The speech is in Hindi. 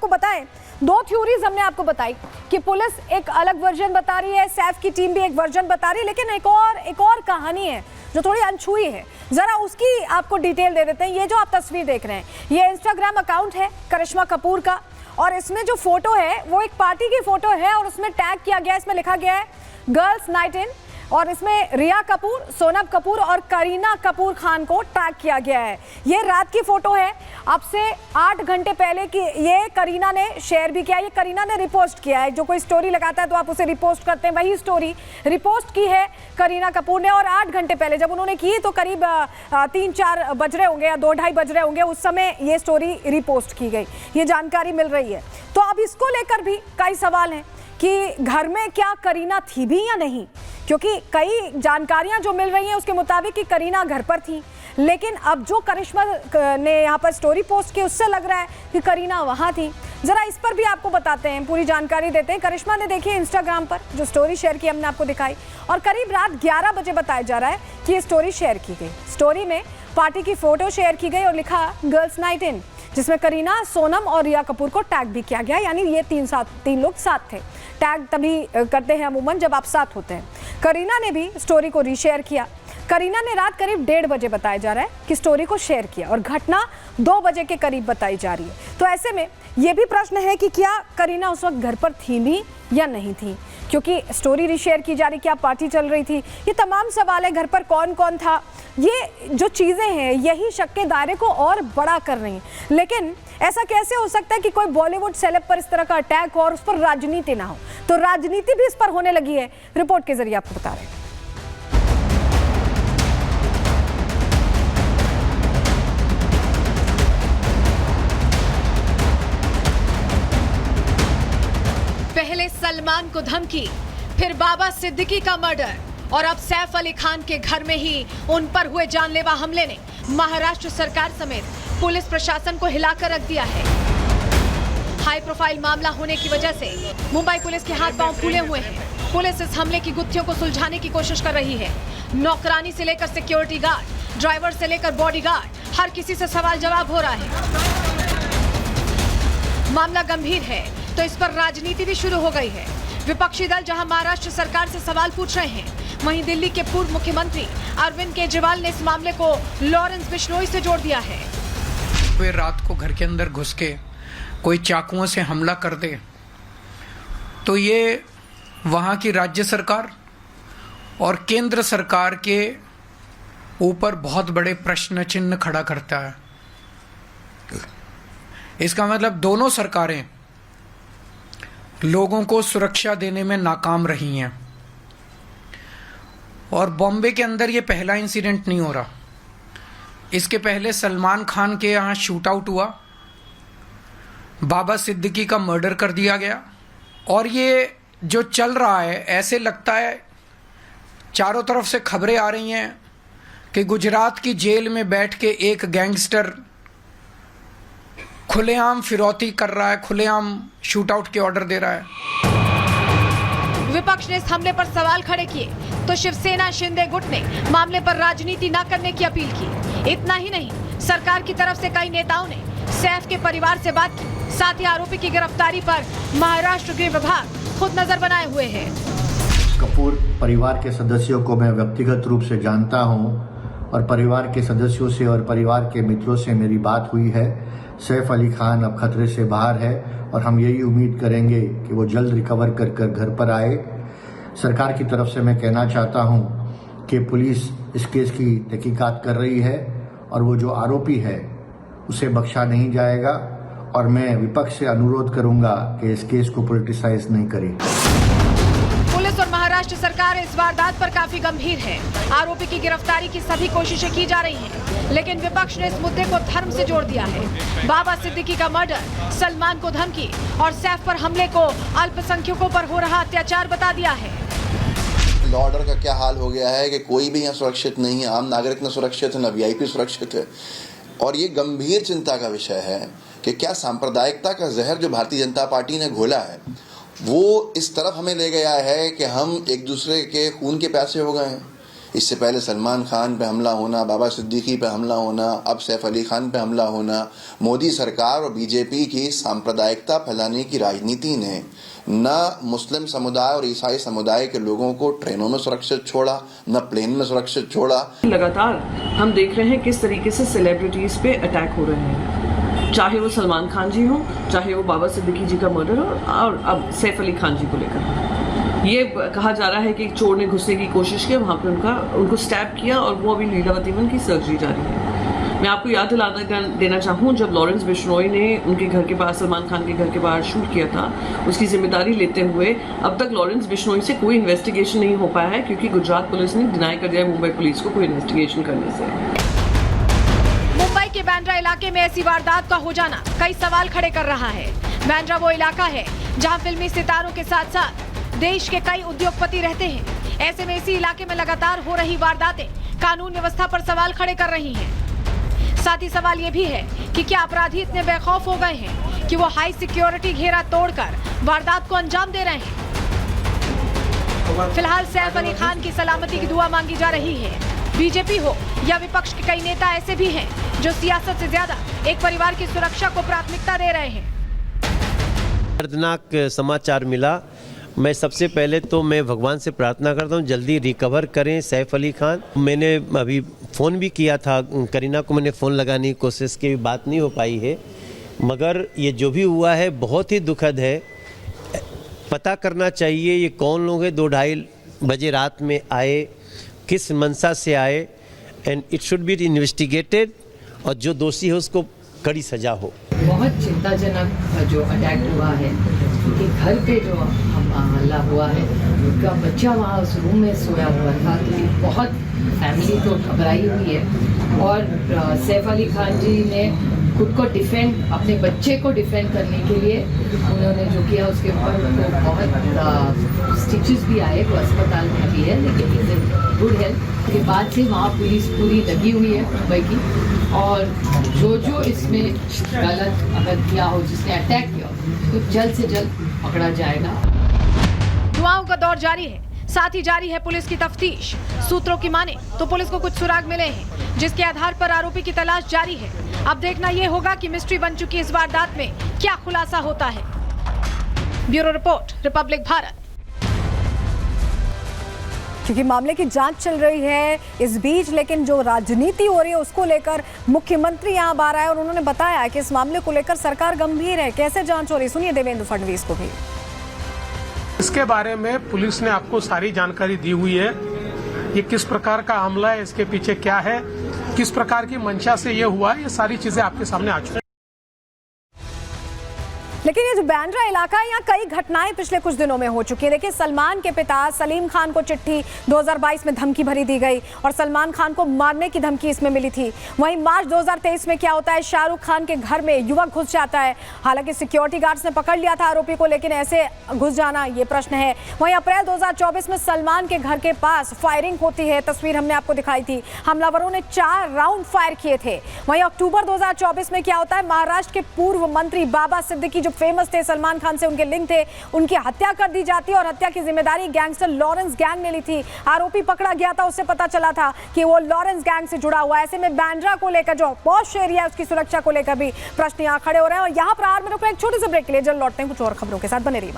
आपको बताएं, दो थ्योरीज हमने आपको बताई कि पुलिस एक अलग वर्जन बता रही है, सैफ की टीम भी एक वर्जन बता रही है, लेकिन एक और कहानी है जो थोड़ी अनछुई है। जरा उसकी आपको डिटेल दे देते हैं। ये जो आप तस्वीर देख रहे हैं, ये इंस्टाग्राम अकाउंट है करिश्मा कपूर का, और इसमें जो फोटो है वो एक पार्टी की फोटो है और उसमें टैग किया गया है, इसमें लिखा गया है गर्ल्स नाइट इन, और इसमें रिया कपूर, सोनम कपूर और करीना कपूर खान को टैग किया गया है। ये रात की फोटो है, अब से 8 घंटे पहले की ये करीना ने शेयर भी किया, ये करीना ने रिपोस्ट किया है। जो कोई स्टोरी लगाता है तो आप उसे रिपोस्ट करते हैं, वही स्टोरी रिपोस्ट की है करीना कपूर ने। और 8 घंटे पहले जब उन्होंने की तो करीब 3-4 बज रहे होंगे या 2-2:30 बज रहे होंगे, उस समय ये स्टोरी रिपोस्ट की गई, ये जानकारी मिल रही है। तो अब इसको लेकर भी कई सवाल हैं कि घर में क्या करीना थी भी या नहीं, क्योंकि कई जानकारियां जो मिल रही हैं उसके मुताबिक कि करीना घर पर थी, लेकिन अब जो करिश्मा ने यहाँ पर स्टोरी पोस्ट की उससे लग रहा है कि करीना वहाँ थी। जरा इस पर भी आपको बताते हैं, पूरी जानकारी देते हैं। करिश्मा ने देखिए इंस्टाग्राम पर जो स्टोरी शेयर की हमने आपको दिखाई, और करीब रात 11 बजे बताया जा रहा है कि ये स्टोरी शेयर की गई। स्टोरी में पार्टी की फोटो शेयर की गई और लिखा गर्ल्स नाइट इन, जिसमें करीना, सोनम और रिया कपूर को टैग भी किया गया, यानी ये तीन लोग साथ थे। टैग तभी करते हैं अमूमन जब आप साथ होते हैं। करीना ने भी स्टोरी को रीशेयर किया। करीना ने रात करीब 1:30 बजे बताया जा रहा है कि स्टोरी को शेयर किया, और घटना 2 बजे के करीब बताई जा रही है। तो ऐसे में ये भी प्रश्न है कि क्या करीना उस वक्त घर पर थी भी या नहीं थी, क्योंकि स्टोरी रीशेयर की जा रही, क्या पार्टी चल रही थी, ये तमाम सवाल है। घर पर कौन कौन था, ये जो चीज़ें हैं यही शक के दायरे को और बड़ा कर रही हैं। लेकिन ऐसा कैसे हो सकता है कि कोई बॉलीवुड सेलेब पर इस तरह का अटैक हो और उस पर राजनीति ना हो? तो राजनीति भी इस पर होने लगी है, रिपोर्ट के जरिए आपको बता रहे हैं। पहले सलमान को धमकी, फिर बाबा सिद्दीकी का मर्डर, और अब सैफ अली खान के घर में ही उन पर हुए जानलेवा हमले ने महाराष्ट्र सरकार समेत पुलिस प्रशासन को हिलाकर रख दिया है। हाई प्रोफाइल मामला होने की वजह से मुंबई पुलिस के हाथ पांव फूले हुए हैं। पुलिस इस हमले की गुत्थियों को सुलझाने की कोशिश कर रही है। नौकरानी से लेकर सिक्योरिटी गार्ड, ड्राइवर से लेकर बॉडीगार्ड, हर किसी से सवाल जवाब हो रहा है। मामला गंभीर है तो इस पर राजनीति भी शुरू हो गई है। विपक्षी दल जहां महाराष्ट्र सरकार से सवाल पूछ रहे हैं, वहीं दिल्ली के पूर्व मुख्यमंत्री अरविंद केजरीवाल ने इस मामले को लॉरेंस बिश्नोई से जोड़ दिया है। वे रात को घर के अंदर घुस के कोई चाकुओं से हमला कर दे तो ये वहां की राज्य सरकार और केंद्र सरकार के ऊपर बहुत बड़े प्रश्न चिन्ह खड़ा करता है। इसका मतलब दोनों सरकारें लोगों को सुरक्षा देने में नाकाम रही हैं। और बॉम्बे के अंदर ये पहला इंसिडेंट नहीं हो रहा। इसके पहले सलमान खान के यहाँ शूट आउट हुआ, बाबा सिद्दीकी का मर्डर कर दिया गया, और ये जो चल रहा है ऐसे लगता है, चारों तरफ से खबरें आ रही हैं कि गुजरात की जेल में बैठ के एक गैंगस्टर खुलेआम फिरौती कर रहा है, खुलेआम शूट आउट के ऑर्डर दे रहा है। विपक्ष ने इस हमले पर सवाल खड़े किए तो शिवसेना शिंदे गुट ने मामले पर राजनीति न करने की अपील की। इतना ही नहीं, सरकार की तरफ से कई नेताओं ने सैफ के परिवार से बात की। साथ ही आरोपी की गिरफ्तारी पर महाराष्ट्र गृह विभाग खुद नजर बनाए हुए है। कपूर परिवार के सदस्यों को मैं व्यक्तिगत रूप से जानता हूं, और परिवार के सदस्यों से और परिवार के मित्रों से मेरी बात हुई है। सैफ अली खान अब खतरे से बाहर है, और हम यही उम्मीद करेंगे कि वो जल्द रिकवर कर घर पर आए। सरकार की तरफ से मैं कहना चाहता हूं कि पुलिस इस केस की तहकीकात कर रही है, और वो जो आरोपी है उसे बख्शा नहीं जाएगा, और मैं विपक्ष से अनुरोध करूंगा कि इस केस को पॉलिटिसाइज नहीं करें। पुलिस और महाराष्ट्र सरकार इस वारदात पर काफी गंभीर है। आरोपी की गिरफ्तारी की सभी कोशिशें की जा रही हैं, लेकिन विपक्ष ने इस मुद्दे को धर्म से जोड़ दिया है। बाबा सिद्दीकी का मर्डर, सलमान को धमकी और सैफ पर हमले को अल्पसंख्यकों पर हो रहा अत्याचार बता दिया है। लॉ ऑर्डर का क्या हाल हो गया है कि कोई भी यहाँ सुरक्षित नहीं है, आम नागरिक न सुरक्षित है, न वीआईपी सुरक्षित है। और ये गंभीर चिंता का विषय है कि क्या सांप्रदायिकता का जहर जो भारतीय जनता पार्टी ने घोला है वो इस तरफ हमें ले गया है कि हम एक दूसरे के खून के प्यासे हो गए हैं। इससे पहले सलमान खान पे हमला होना, बाबा सिद्दीकी पे हमला होना, अब सैफ अली खान पे हमला होना, मोदी सरकार और बीजेपी की सांप्रदायिकता फैलाने की राजनीति ने न मुस्लिम समुदाय और ईसाई समुदाय के लोगों को ट्रेनों में सुरक्षित छोड़ा, न प्लेन में सुरक्षित छोड़ा। लगातार हम देख रहे हैं किस तरीके से सेलिब्रिटीज पे अटैक हो रहे हैं, चाहे वो सलमान खान जी हो, चाहे वो बाबा सिद्दीकी जी का मर्डर हो, और अब सैफ अली खान जी को लेकर ये कहा जा रहा है कि एक चोर ने घुसने की कोशिश की, वहाँ पे उनको स्टैब किया और वो अभी लीलावती में उनकी सर्जरी जारी है। मैं आपको याद देना चाहूँ, जब लॉरेंस बिश्नोई ने उनके घर के पास, सलमान खान के घर के बाहर शूट किया था, उसकी जिम्मेदारी लेते हुए अब तक लॉरेंस बिश्नोई से कोई इन्वेस्टिगेशन नहीं हो पाया है, क्योंकि गुजरात पुलिस ने डिनाई कर दिया है मुंबई पुलिस को कोई इन्वेस्टिगेशन करने से। मुंबई के बांद्रा इलाके में ऐसी वारदात का हो जाना कई सवाल खड़े कर रहा है। बांद्रा वो इलाका है जहां फिल्मी सितारों के साथ साथ देश के कई उद्योगपति रहते हैं। ऐसे में इसी इलाके में लगातार हो रही वारदातें कानून व्यवस्था पर सवाल खड़े कर रही हैं। साथ ही सवाल ये भी है कि क्या अपराधी इतने बेखौफ हो गए हैं कि वो हाई सिक्योरिटी घेरा तोड़कर वारदात को अंजाम दे रहे हैं। फिलहाल सैफ अली खान की सलामती की दुआ मांगी जा रही है। बीजेपी हो या विपक्ष के कई नेता ऐसे भी हैं जो सियासत से ज्यादा एक परिवार की सुरक्षा को प्राथमिकता दे रहे हैं। दर्दनाक समाचार मिला। मैं सबसे पहले तो मैं भगवान से प्रार्थना करता हूँ जल्दी रिकवर करें सैफ अली खान। मैंने अभी फ़ोन भी किया था करीना को, मैंने फ़ोन लगाने की कोशिश की, बात नहीं हो पाई है, मगर ये जो भी हुआ है बहुत ही दुखद है। पता करना चाहिए ये कौन लोग हैं, 2-2:30 बजे रात में आए, किस मंशा से आए, and it should be investigated और जो दोषी है उसको कड़ी सजा हो। बहुत चिंताजनक जो अटैक हुआ है, क्योंकि घर पे जो हमला हुआ है, उनका बच्चा वहाँ उस रूम में सोया हुआ था, तो बहुत फैमिली तो घबराई हुई है। और सैफ अली खान जी ने खुद को डिफेंड, अपने बच्चे को डिफेंड करने के लिए उन्होंने जो किया, उसके ऊपर उनको बहुत स्टिचेस भी आए, वो अस्पताल में भी है, लेकिन इज इन गुड हेल्थ। के बाद से वहाँ पुलिस पूरी लगी हुई है मुंबई की, और जो इसमें गलत अगर किया हो, जिसने अटैक किया हो, तो जल्द से जल्द पकड़ा जाएगा। दुआओं का दौर जारी है, साथ ही जारी है पुलिस की तफ्तीश। सूत्रों की माने तो पुलिस को कुछ सुराग मिले हैं, जिसके आधार पर आरोपी की तलाश जारी है। अब देखना यह होगा कि मिस्ट्री बन चुकी इस वारदात में क्या खुलासा होता है। Bureau report, Republic Bharat. क्योंकि मामले की जांच चल रही है इस बीच, लेकिन जो राजनीति हो रही है उसको लेकर मुख्यमंत्री यहाँ बाहर आए और उन्होंने बताया कि इस मामले को लेकर सरकार गंभीर है। कैसे जांच हो रही, सुनिए देवेंद्र फडणवीस को भी। इसके बारे में पुलिस ने आपको सारी जानकारी दी हुई है। ये किस प्रकार का हमला है, इसके पीछे क्या है, किस प्रकार की मंशा से ये हुआ है, ये सारी चीजें आपके सामने आ चुकी हैं। लेकिन ये जो बांद्रा इलाका है, यहाँ कई घटनाएं पिछले कुछ दिनों में हो चुकी है। देखिए, सलमान के पिता सलीम खान को चिट्ठी 2022 में धमकी भरी दी गई और सलमान खान को मारने की धमकी इसमें मिली थी। वहीं मार्च 2023 में क्या होता है, शाहरुख खान के घर में युवक घुस जाता है। हालांकि सिक्योरिटी गार्ड्स ने पकड़ लिया था आरोपी को, लेकिन ऐसे घुस जाना ये प्रश्न है। वहीं अप्रैल 2024 में सलमान के घर के पास फायरिंग होती है, तस्वीर हमने आपको दिखाई थी। हमलावरों ने 4 राउंड फायर किए थे। वहीं अक्टूबर 2024 में क्या होता है, महाराष्ट्र के पूर्व मंत्री बाबा सिद्दीकी जो फेमस थे, सलमान खान से उनके लिंक थे, उनकी हत्या कर दी जाती है और हत्या की जिम्मेदारी गैंगस्टर लॉरेंस गैंग ने ली थी। आरोपी पकड़ा गया था, उससे पता चला था कि वो लॉरेंस गैंग से जुड़ा हुआ है। ऐसे में बांद्रा को लेकर जो पॉश एरिया है उसकी सुरक्षा को लेकर भी प्रश्न यहाँ खड़े हो रहे हैं। और यहाँ पर में एक छोटे से ब्रेक के लिए जल्द लौटते हैं कुछ और खबरों के साथ, बने रहिए।